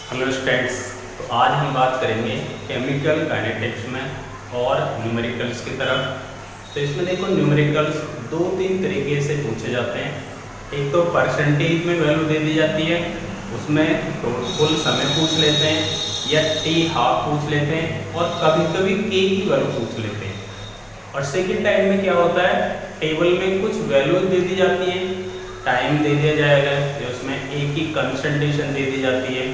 Hello students. तो आज हम बात करेंगे केमिकल काइनेटिक्स में और न्यूमेरिकल्स की तरफ। तो इसमें देखो न्यूमेरिकल्स दो तीन तरीके से पूछे जाते हैं। एक तो परसेंटेज में वैल्यू दे दी जाती है, उसमें तो कुल समय पूछ लेते हैं या टी हाफ पूछ लेते हैं और कभी कभी के की वैल्यू पूछ लेते हैं। और सेकेंड टाइम में क्या होता है, टेबल में कुछ वैल्यूज दे दी जाती हैं, टाइम दे दिया जाएगा तो उसमें एक की कंसंट्रेशन दे दी जाती है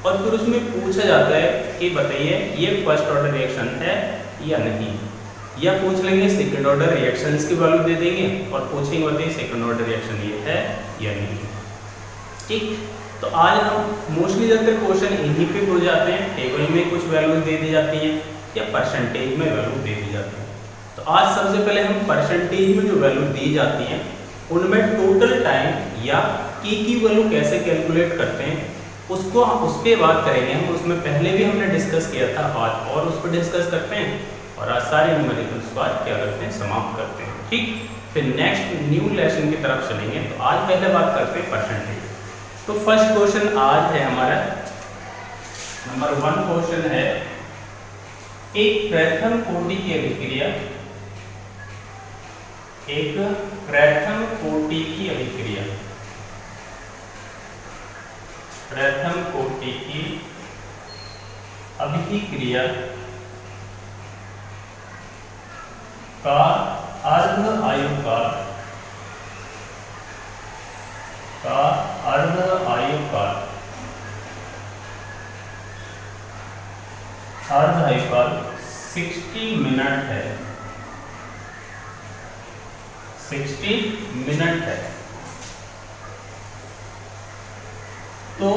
और फिर उसमें पूछा जाता है कि बताइए ये फर्स्ट ऑर्डर रिएक्शन है या नहीं, या पूछ लेंगे सेकंड ऑर्डर रिएक्शंस की वैल्यू दे देंगे और पूछेंगे बताइए सेकंड ऑर्डर रिएक्शन ये है या नहीं। ठीक, तो आज हम मोस्टली ज़्यादातर क्वेश्चन इन्हीं पे हो जाते हैं, टेबल में कुछ वैल्यूज दे दी जाती हैं या परसेंटेज में वैल्यू दे दी जाती है। तो आज सबसे पहले हम परसेंटेज में जो वैल्यू दी जाती हैं उनमें टोटल टाइम या की वैल्यू कैसे कैलकुलेट करते हैं उसको उस पर बात करेंगे हम। उसमें पहले भी हमने डिस्कस किया था आज और उस पर डिस्कस करते हैं और आज सारे न्यूमेरिकल्स को आज क्या करते हैं, समाप्त करते हैं। ठीक, फिर नेक्स्ट न्यू लेसन की तरफ चलेंगे। तो आज पहले बात करते हैं परसेंटेज। तो फर्स्ट क्वेश्चन आज है हमारा नंबर 1 क्वेश्चन है, एक प्रथम कोटि की अभिक्रिया, एक प्रथम कोटि की अभिक्रिया, प्रथम कोटि की अभिक्रिया का अर्ध आयुकाल अर्ध आयुकाल 60 मिनट है, 60 मिनट है। तो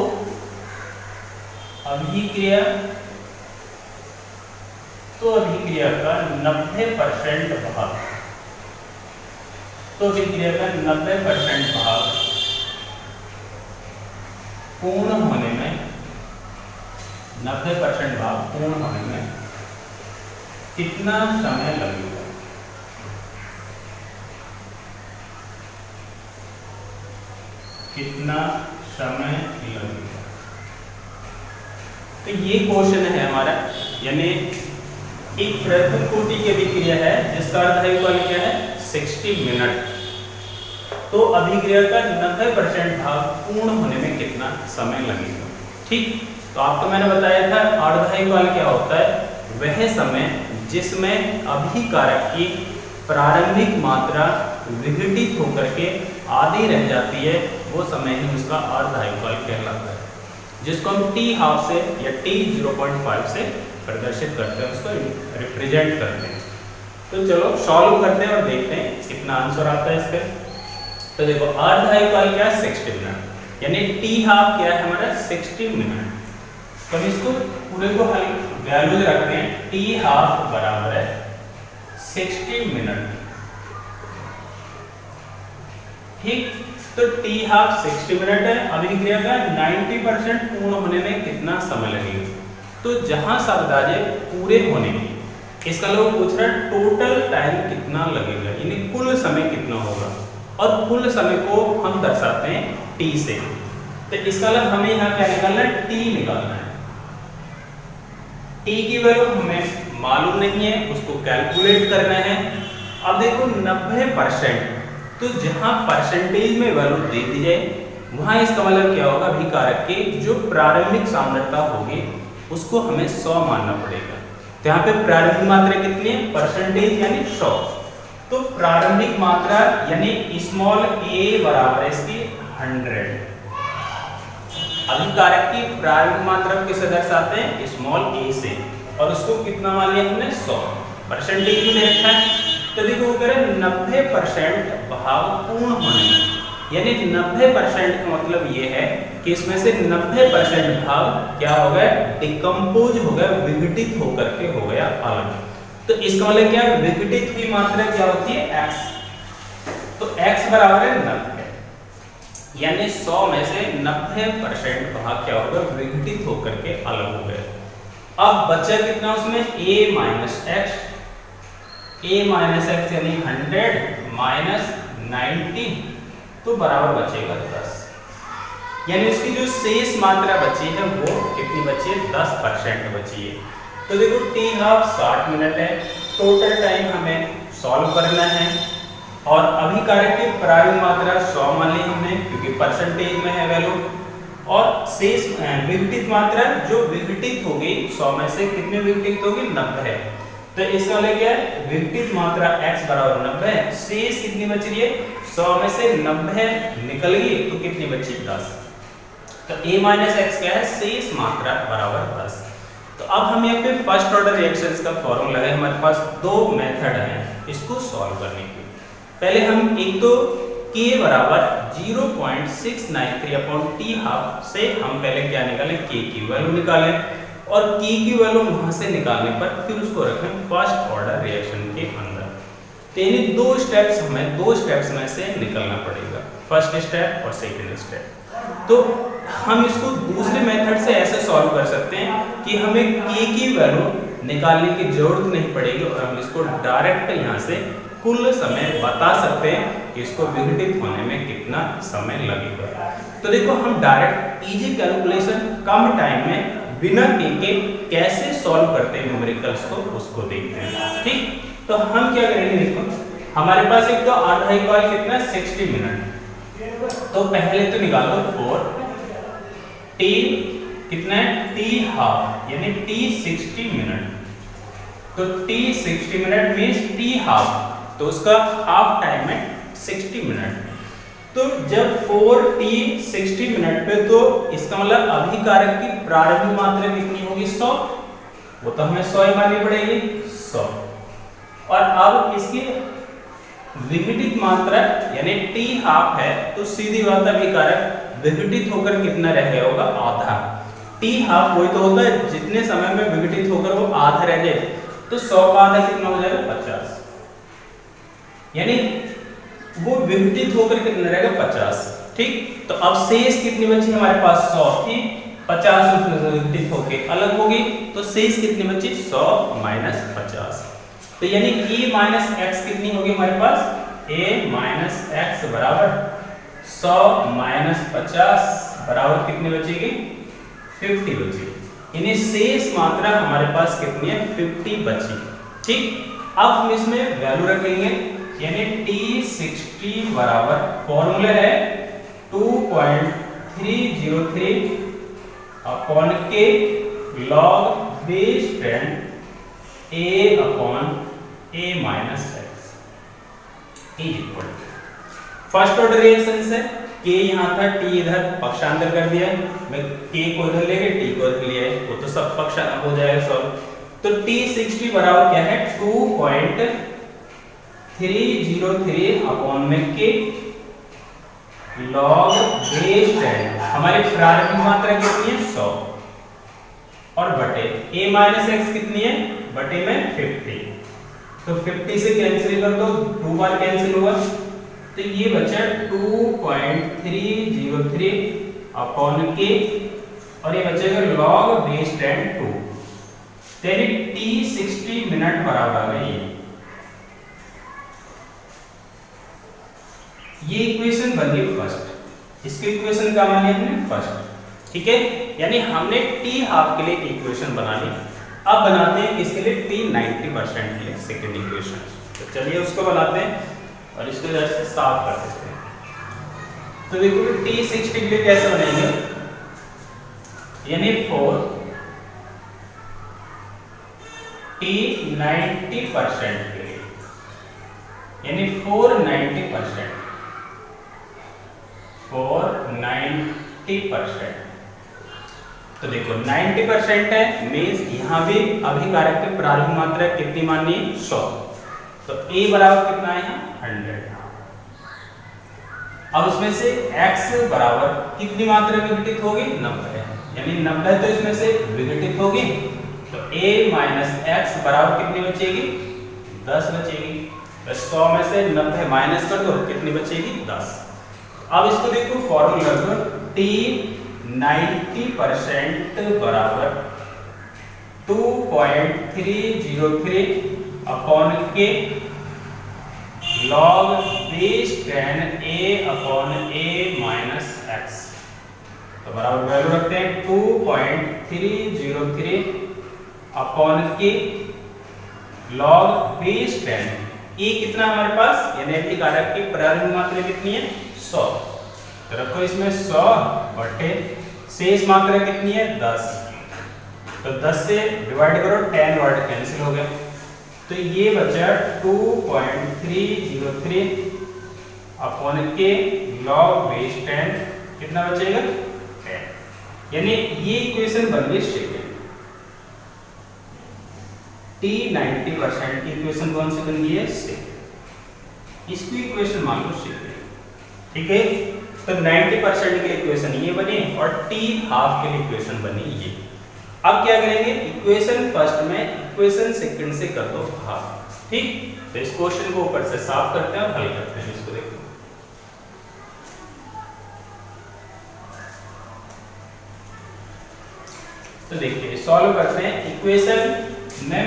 अभिक्रिया का 90% भाग, तो अभिक्रिया का 90% भाग पूर्ण होने में, 90% भाग पूर्ण होने में कितना समय लगेगा? कितना समय लगेगा? तो ये क्वेश्चन है हमारा, यानी एक प्रथम कोटि की अभिक्रिया है जिसका अर्ध आयुकाल क्या है, 60 मिनट। तो अभिक्रिया का 90% भाग पूर्ण होने में कितना समय लगेगा? ठीक, तो आपको मैंने बताया था अर्ध आयुकाल क्या होता है, वह समय जिसमें अभिकारक की प्रारंभिक मात्रा विघटित होकर के आधी रह जाती है, वो समय ही उसका अर्ध आयुकाल कहलाता है, जिसको हम टी हाफ से या टी 0.5 से प्रदर्शित करते हैं, उसको रिप्रेजेंट करते हैं। तो चलो सॉल्व करते हैं और देखते हैं कितना आंसर आता है इसका। तो देखो अर्ध आयुकाल क्या है, 60 मिनट, यानी टी हाफ क्या है हमारा, 60 मिनट। तो हम इसको पूरे को हल वैल्यूज रखते हैं, टी हाफ बराबर है 60 मिनट। ठीक, तो टी हाफ 60 मिनट है, अभिक्रिया का 90% पूर्ण होने में कितना समय लगेगा? तो जहां शब्द आ जाए पूरे होने में, इसका लोग पूछ रहा है टोटल टाइम कितना लगेगा, यानी कुल समय कितना होगा, और कुल समय को हम दर्शाते हैं टी से। तो इसका मतलब हमें यहाँ क्या निकालना है, टी निकालना है। टी की वैल्यू हमें मालूम नहीं है, उसको कैलकुलेट करना है। अब देखो 90%, तो जहां परसेंटेज में वैल्यू दे दी जाए वहां इसका मतलब क्या होगा, अभिकारक की जो प्रारंभिक सांद्रता होगी उसको हमें 100 मानना पड़ेगा। तो यहाँ पे प्रारंभिक मात्रा कितनी है, परसेंटेज यानी 100। तो प्रारंभिक मात्रा यानी स्मॉल a बराबर है इसकी 100। अभिकारक की प्रारंभिक मात्रा किसे दर्शाते हैं, स्मॉल a से, और उसको कितना मान लिया हमने, 100। परसेंटेज में रखा है, तो देखो वो करें 90% भाग पूर्ण होने में, यानी 90% का मतलब ये है कि इसमें से 90% भाग क्या हो गया, डिकम्पोज हो गया, विघटित होकर के हो गया अलग। तो इसका मतलब क्या है, विघटित हुई मात्रा क्या होती है, x। तो x बराबर है 90, यानी 100 में से 90% भाग क्या होगा, विघटित होकर के अलग हो गया। अब बचा कितना उसमें, a माइनस x, यानी 100 माइनस 90, तो बराबर बचेगा 10। यानी इसकी जो शेष मात्रा बची है वो कितनी बची है? 10% बची है। तो देखो टी हाफ 60 मिनट है, टोटल टाइम हमें सॉल्व करना है और अभिकारक की प्रारंभिक मात्रा 100 मान ली हमने, क्योंकि परसेंटेज में है वैल्यू, और शेष विघटित मात्रा जो विघटित होगी 100 में से कितने विघटित होगी? 90। तो इसका मतलब क्या है? विघटित मात्रा x बराबर 90, शेष कितनी बच रही है? 100 में से 90 निकल गई तो कितनी बची? 10। तो a माइनस एक्स क्या है? शेष मात्रा बराबर 10। तो अब हम यहाँ पे फर्स्ट ऑर्डर रिएक्शंस का फॉर्मूला है, हमारे पास दो मेथड हैं इसको सॉल्व करने की। पहले हम एक तो k बराबर 0.693 अपॉन टी हाफ से हम पहले क्या निकालें? k की वैल्यू निकालें, और k की वैल्यू वहां से निकालने पर फिर उसको रखें फर्स्ट ऑर्डर रिएक्शन के अंदर। तो यानी दो स्टेप्स में से निकलना पड़ेगा, फर्स्ट स्टेप और सेकंड स्टेप। तो हम इसको दूसरे मेथड से ऐसे सॉल्व कर सकते हैं कि हमें k की वैल्यू निकालने की जरूरत नहीं पड़ेगी और हम इसको डायरेक्ट यहाँ से कुल समय बता सकते हैं कि इसको विघटित होने में कितना समय लगेगा। तो देखो हम डायरेक्ट इजी कैलकुलेशन कम टाइम में बिना k के कैसे सॉल्व करते हैं न्यूमेरिकल्स को, उसको देखते हैं। ठीक, तो हम क्या करेंगे? देखो हमारे पास एक तो आधा इक्वल कितना? 60 मिनट। तो पहले तो निकालो 4 t कितना है? t हाफ, यानी t 60 मिनट। तो t 60 minute means t half, तो उसका हाफ टाइम है 60 मिनट। तो जब 4t 60 मिनट पे, तो इसका मतलब अभिकारक की प्रारंभिक मात्रा कितनी होगी? 100। वो तो हमें 100 ही माननी पड़ेगी, 100। और अब इसकी विघटित मात्रा यानी t हाफ है, तो सीधी बात अभिकारक विघटित होकर कितना रह गया होगा? आधा। t हाफ वही तो होता है जितने समय में विघटित होकर वो आधा रह जाए, तो 100 का आधा कितना हो जाएगा? 50। यानी वो विघटित होकर कितना रहेगा? 50। ठीक, तो अब शेष कितनी बची हमारे पास? 100 थी, 50 उसमें से विघटित होकर अलग होगी, तो शेष कितनी बची? 100 माइनस 50। तो यानी a माइनस एक्स कितनी होगी हमारे पास? a माइनस एक्स बराबर 100 माइनस 50 बराबर कितनी बचेगी? 50 बचेगी। यानी शेष मात्रा हमारे पास कितनी है? 50 बची। ठीक, अब हम इसमें वैल्यू रखेंगे, यानी t 60 बराबर फॉर्मूला है 2.303 upon k log base 10 a upon a minus x is equal to first order reaction से k यहाँ था, t इधर पक्षांतर कर दिया, मैं k को इधर लेके t को इधर लिया है, वो तो सब पक्षांतर हो जाएगा सॉल्व। तो t 60 बराबर क्या है? 2.303 अपॉन में k log बेस 10, हमारी प्रारंभिक मात्रा कितनी है? 100, और बटे a माइनस एक्स कितनी है? बटे में 50। तो 50 से कैंसिल कर दो, 2 बार कैंसिल हुआ, तो ये बचा 2.303 अपॉन के, और ये बचेगा log बेस 10 2। यानी t 60 मिनट बराबर आ गई। ये इक्वेशन बन गई फर्स्ट, इसकी इक्वेशन का मान लिया हमने फर्स्ट। ठीक है, यानी हमने t हाफ के लिए इक्वेशन बना ली। अब बनाते हैं इसके लिए t 90% के लिए सेकंड इक्वेशन। तो चलिए उसको बनाते हैं और इसको जैसे साफ कर देते हैं। तो देखो t 60 के लिए कैसे बनेंगे, यानी 4 t 90% के लिए, यानी 490%, 490%। तो देखो 90% है, मींस यहाँ भी अभिकारक की प्रारंभिक मात्रा कितनी माननी है? 100। तो a बराबर कितना है यहाँ? 100। अब उसमें से x बराबर कितनी मात्रा विघटित होगी? 90, यानी 90 तो इसमें से विघटित होगी, तो a माइनस एक्स बराबर कितनी बचेगी? 10 बचेगी। तो 100 में से 90 माइनस कर दो, कितनी बचेगी? 10। अब इसको देखो फॉर्मूला रखो, t 90% बराबर 2.303 अपॉन के log base 10 a upon a minus x. तो बराबर वैल्यू रखते हैं 2.303 अपॉन के लॉग बेस 10। ये कितना हमारे पास, यानी एंटी कारक की प्रारंभिक मात्रा कितनी है 100। तो रखो इसमें 100 बटे शेष मात्रा कितनी है 10। तो 10 से डिवाइड करो, 10 वर्ड कैंसिल हो गया। तो ये बचा 2.303 अपॉन के लॉग बेस 10, कितना बचेगा 10। यानी ये इक्वेशन बन गई सेकंड। T 90% की इक्वेशन कौन सी बन गई है सेकंड। इसकी इक्वेशन मान लो सेकंड, ठीक है। तो 90% के लिए इक्वेशन ये बनी और T हाफ के लिए इक्वेशन बनी ये। अब क्या करेंगे, इक्वेशन फर्स्ट में इक्वेशन सेकंड से कर दो हाफ, ठीक। तो इस क्वेश्चन को ऊपर से साफ करते हैं और हल करते हैं। इसको देखो, तो देखिए सॉल्व करते हैं इक्वेशन में,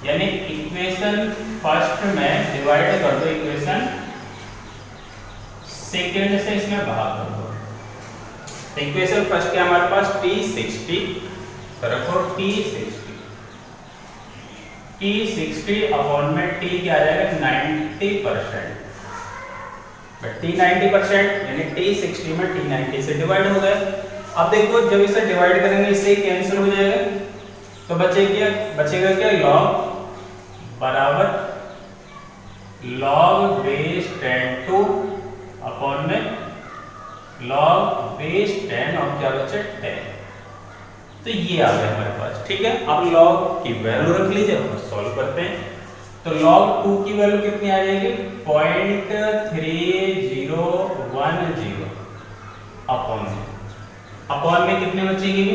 यानी इक्वेशन फर्स्ट में डिवाइड कर दो इक्वेशन सेकंड से, इसमें भाग कर दो। तो इक्वेशन फर्स्ट के हमारे पास T60, तो रखो T60 अपॉन में T क्या आ जाएगा 90%। T 90% यानी T60 में T 90 से डिवाइड हो गया। अब देखो जब इसे डिवाइड करेंगे इससे कैंसिल हो जाएगा, तो बचेगा क्या लॉग बराबर लॉग बेस 10 अपॉन में लॉग बेस 10 और क्या बचे 10। तो ये आ गया हमारे पास, ठीक है। अब लॉग की वैल्यू रख लीजिए और सॉल्व करते हैं। तो log 2 की वैल्यू कितनी आ जाएगी 0.3010 अपॉन में कितने बचेगी,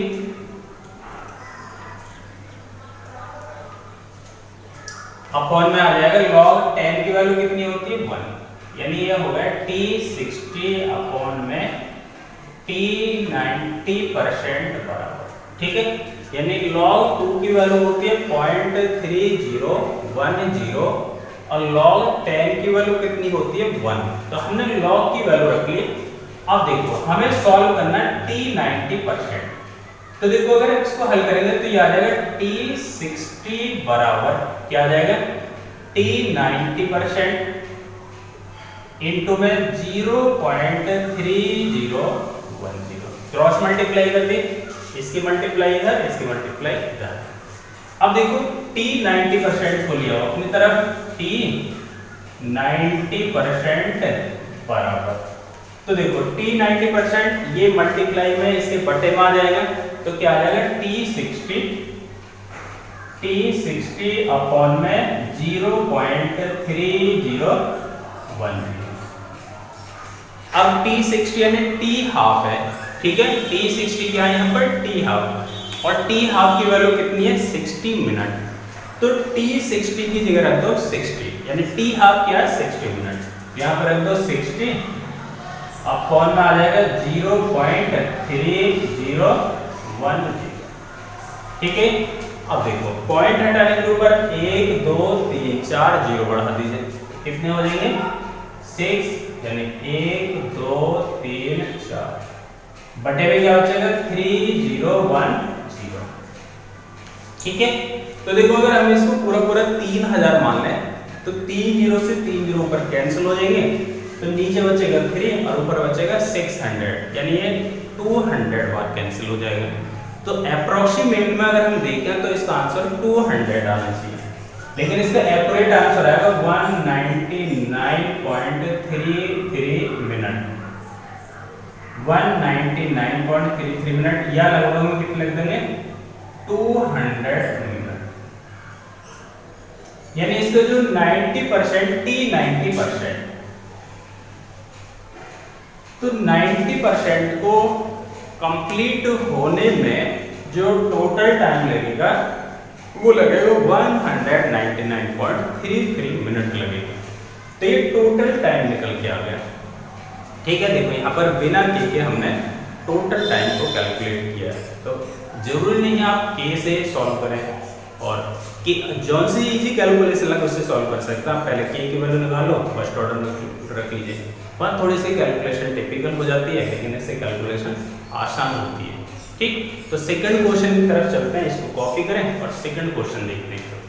अपॉन में आ जाएगा log 10 की वैल्यू कितनी होती है 1, यानी ये होगा T60 अपॉन में T90% बराबर, ठीक है। यानी log 2 की वैल्यू होती है 0.3010 और log 10 की वैल्यू कितनी होती है 1। तो हमने log की वैल्यू रख ली। अब देखो हमें सॉल्व करना है T90%। तो देखो अगर इसको हल करेंगे तो ये आ जाएगा T60 बराबर क्या आ जाएगा T90% इनटू में 0.3010 क्रॉस मल्टीप्लाई कर दी, इसकी मल्टीप्लाई इधर, इसकी मल्टीप्लाई इधर। अब देखो T90% को लिया अपनी तरफ, T90% बराबर, तो देखो T90% ये मल्टीप्लाई में इसके बटे में आ जाएगा, तो क्या आ जाएगा T60 अपॉन में 0.3010। अब T60 यानी T हाफ है, ठीक है। T60 क्या है यहाँ पर T हाफ, और T हाफ की वैल्यू कितनी है 60 मिनट। तो T60 की जगह रख दो 60, यानी T हाफ क्या है 60 मिनट। यहाँ पर रख दो 60 अपॉन में आ जाएगा 0.3010, ठीक है। अब देखो पॉइंट हटाने के ऊपर 1 2 3 4 0 बढ़ा दीजिए, कितने हो जाएंगे 6, यानी 1 2 3 4 बटे में क्या बचेगा 3010, ठीक है। तो देखो अगर हम इसको पूरा 3000 मान लें तो 3 0 से 3 0 ऊपर कैंसिल हो जाएंगे, तो नीचे बचेगा 3 और ऊपर बचेगा 600, यानी ये 200 बार कैंसिल हो जाएगा। तो अप्रोक्सीमेट में अगर हम देखें तो इसका आंसर 200 आना चाहिए, लेकिन इसका एक्यूरेट आंसर आएगा 199.33 मिनट, 199.33 मिनट, या लगभग में कितने लग देंगे 200 मिनट। यानी इसका जो 90% T90%, तो 90% को कंप्लीट होने में जो टोटल टाइम लगेगा वो लगेगा 199.33 मिनट लगेगा। तो ये टोटल टाइम निकल के आ गया, ठीक है। देखो यहाँ पर बिना के हमने टोटल टाइम को कैलकुलेट किया है। तो जरूरी नहीं है आप के से सॉल्व करें, और कि जौन सी इजी कैलकुलेशन लगे उससे सॉल्व कर सकते हैं। आप पहले के की वैल्यू लगा लो, फर्स्ट ऑर्डर में रख लीजिए वहाँ थोड़ी सी कैलकुलेशन टिपिकल हो जाती है, लेकिन इससे कैलकुलेशन आसान होती है। ठीक, तो सेकंड क्वेश्चन की तरफ चलते हैं, इसको कॉपी करें और सेकंड क्वेश्चन देखते हैं।